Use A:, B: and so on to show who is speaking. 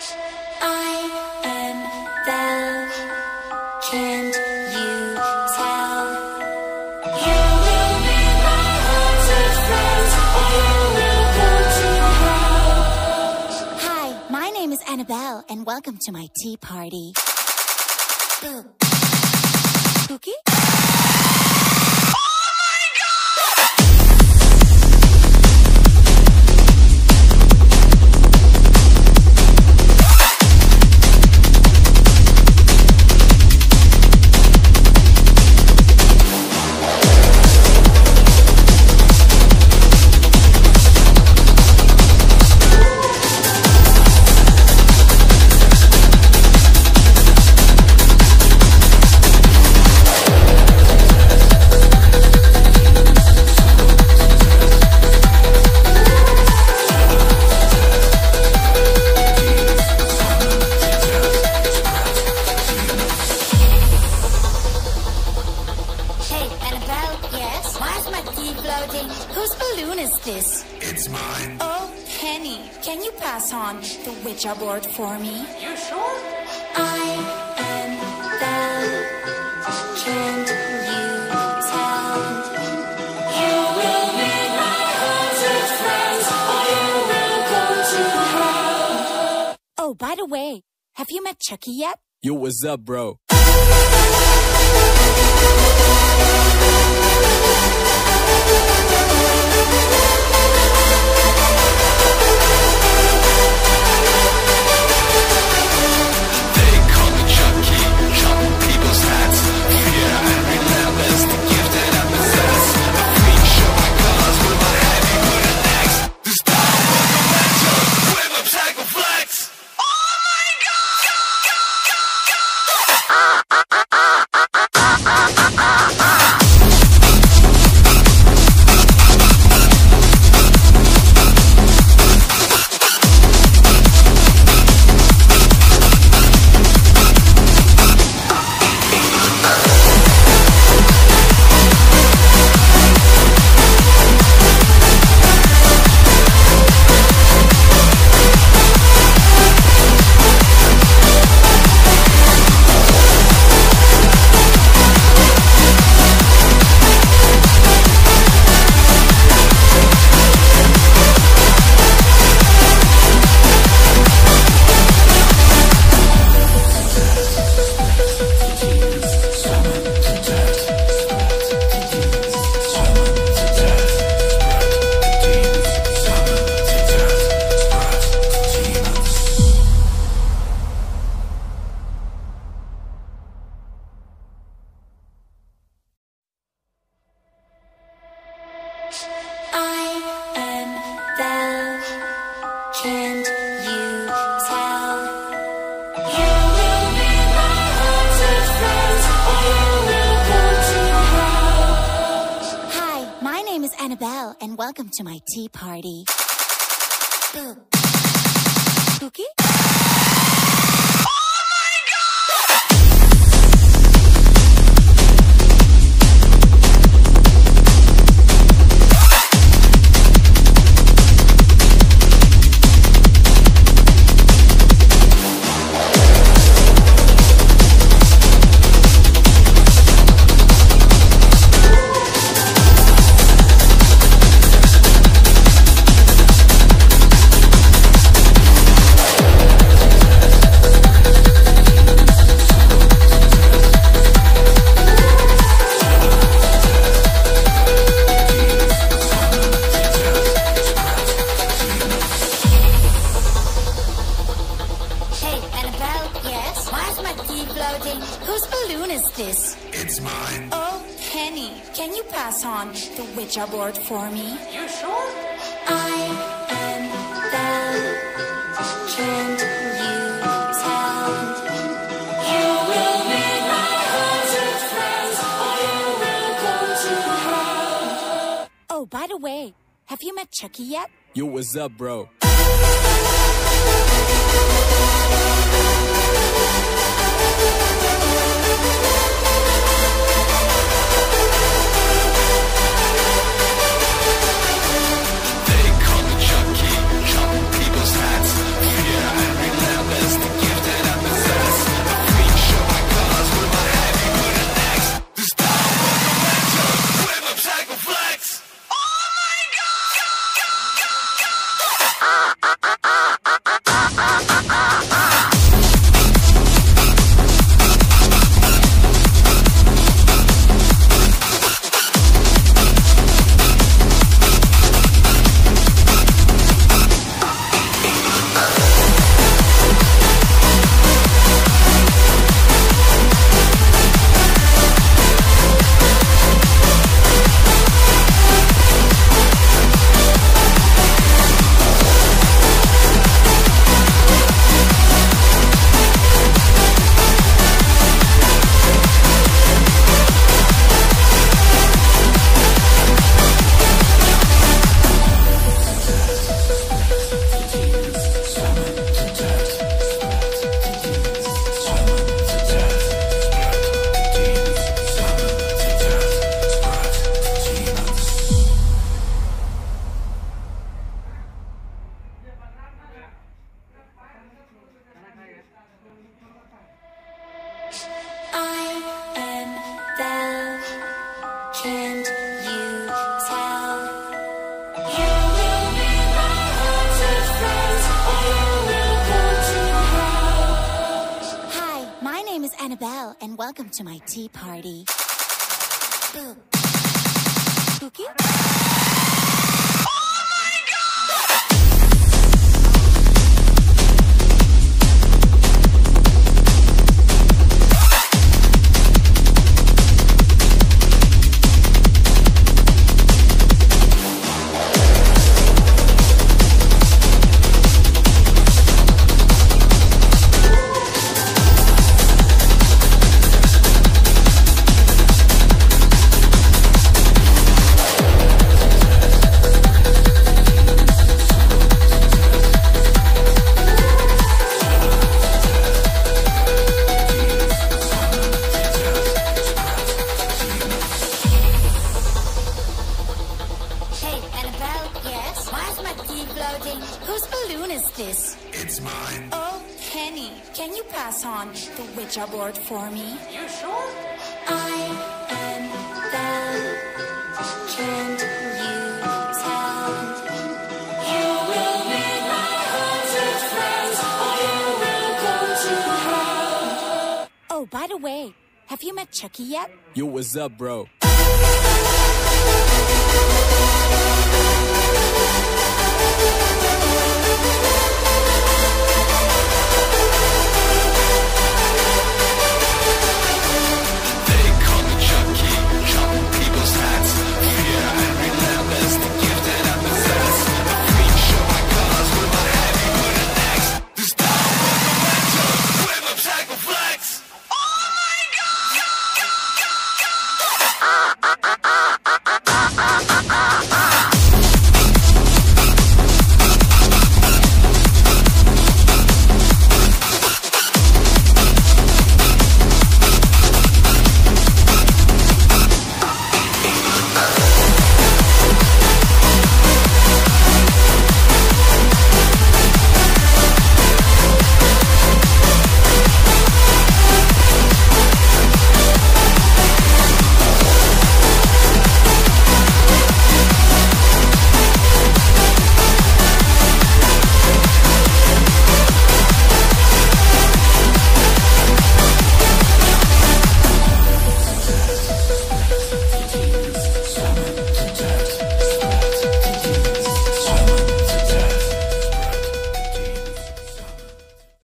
A: I am Belle. Can't you tell? You will be my haunted friends, or you will go to hell. Hi, my name is Annabelle, and welcome to my tea party. Boo. Spooky? Whose balloon is this?
B: It's mine.
A: Oh, Kenny, can you pass on the Ouija board for me?
C: You sure?
A: I am Belle. Can't you tell? You will be my haunted friends, or you will go to hell. Oh, by the way, have you met Chucky yet?
D: Yo, what's up, bro?
A: Can't you tell? You will be my haunted friends, or you will go to hell. Hi, my name is Annabelle, and welcome to my tea party. Boo. Spooky? Whose balloon is this?
B: It's mine.
A: Oh, Kenny, can you pass on the Ouija board for me?
C: You sure?
A: I am Belle. Can't you tell? You will be my haunted friends, or you will go to hell. Oh, by the way, have you met Chucky yet?
D: Yo, what's up, bro?
B: They call me Chucky, chopping people's hats. Fear and relentless. and welcome to my tea party. Boo. Spooky? Whose balloon is this?
C: It's mine.
B: Oh, Kenny, can you pass on the Ouija board for me?
A: You sure? I am Belle. Can't you tell? You will meet my haunted friends, or you will go to hell.
B: Oh, by the way, have you met Chucky yet?
D: Yo, what's up, bro?